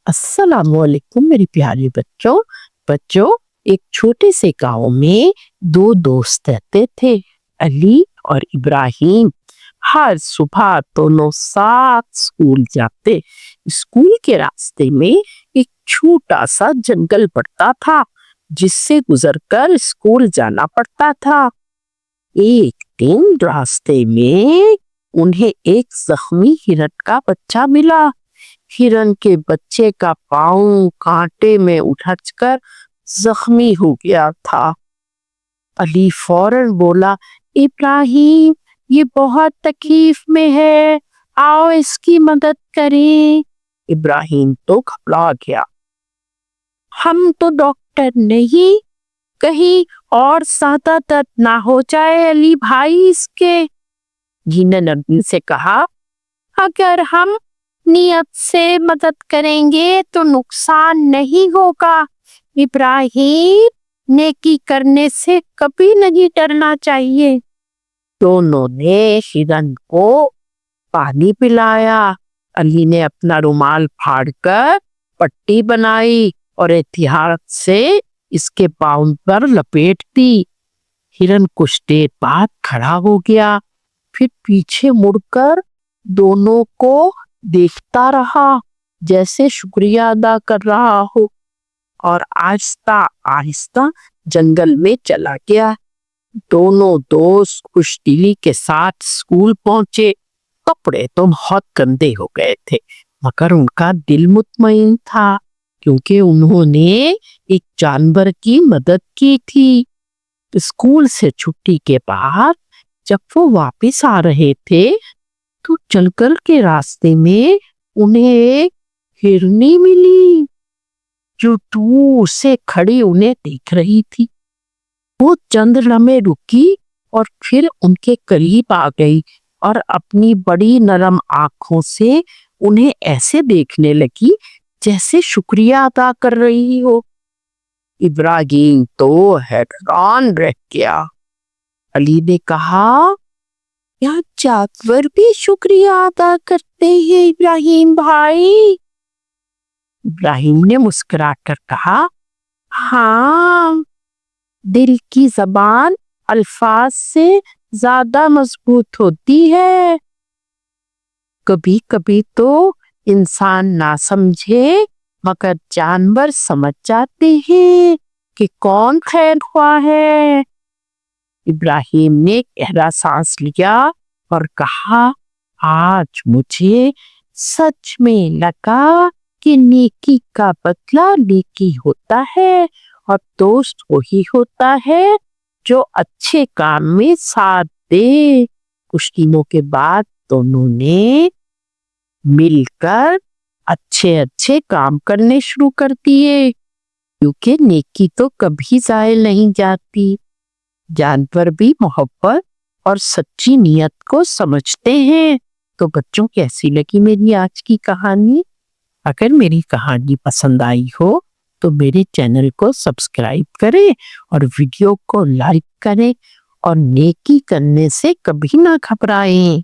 अस्सलामुअलैकुम मेरे प्यारे बच्चों। बच्चों, एक छोटे से गांव में दो दोस्त रहते थे, अली और इब्राहिम। हर सुबह दोनों साथ स्कूल जाते। स्कूल के रास्ते में एक छोटा सा जंगल पड़ता था, जिससे गुजरकर स्कूल जाना पड़ता था। एक दिन रास्ते में उन्हें एक जख्मी हिरण का बच्चा मिला। हिरण के बच्चे का पाँव कांटे में उलझकर जख्मी हो गया था। अली फौरन बोला, इब्राहिम, ये बहुत तकलीफ में है, आओ इसकी मदद करें। इब्राहिम तो घबरा गया। हम तो डॉक्टर नहीं, कहीं और ज्यादा दर्द ना हो जाए अली भाई इसके। हिरण अली से कहा, अगर हम नियत से मदद करेंगे तो नुकसान नहीं होगा। इब्राहिम, नेकी करने से कभी नहीं डरना चाहिए। दोनों ने हिरण को पानी पिलाया। अली ने अपना रुमाल फाड़कर पट्टी बनाई और एहतियात से इसके पाँव पर लपेट दी। हिरण कुछ देर बाद खड़ा हो गया, फिर पीछे मुड़कर दोनों को देखता रहा, जैसे शुक्रिया अदा कर रहा हो, और आहिस्ता आहिस्ता जंगल में चला गया। दोनों दोस्त खुशदिली के साथ स्कूल पहुंचे। कपड़े तो बहुत गंदे हो गए थे, मगर उनका दिल मुतमईन था, क्योंकि उन्होंने एक जानवर की मदद की थी। स्कूल से छुट्टी के बाद जब वो वापस आ रहे थे, तो जंगल के रास्ते में उन्हें एक हिरनी मिली, जो दूर से खड़ी उन्हें देख रही थी। वो चंद लम्हे रुकी और फिर उनके करीब आ गई और अपनी बड़ी नरम आंखों से उन्हें ऐसे देखने लगी जैसे शुक्रिया अदा कर रही हो। इब्राहिम तो हैरान रह गया। अली ने कहा, क्या जानवर भी शुक्रिया अदा करते हैं इब्राहिम भाई? इब्राहिम ने मुस्कुराकर कहा, हाँ, दिल की जबान अल्फाज से ज्यादा मजबूत होती है। कभी कभी तो इंसान ना समझे, मगर जानवर समझ जाते हैं कि कौन खैरख्वाह है। इब्राहिम ने गहरा सांस लिया और कहा, आज मुझे सच में लगा कि नेकी का बदला नेकी होता है, और दोस्त वही होता है जो अच्छे काम में साथ दे। कुछ दिनों के बाद दोनों ने मिलकर अच्छे अच्छे काम करने शुरू कर दिए, क्योंकि नेकी तो कभी जायल नहीं जाती। जानवर भी मोहब्बत और सच्ची नियत को समझते हैं। तो बच्चों, कैसी लगी मेरी आज की कहानी? अगर मेरी कहानी पसंद आई हो तो मेरे चैनल को सब्सक्राइब करें और वीडियो को लाइक करें, और नेकी करने से कभी ना घबराएं।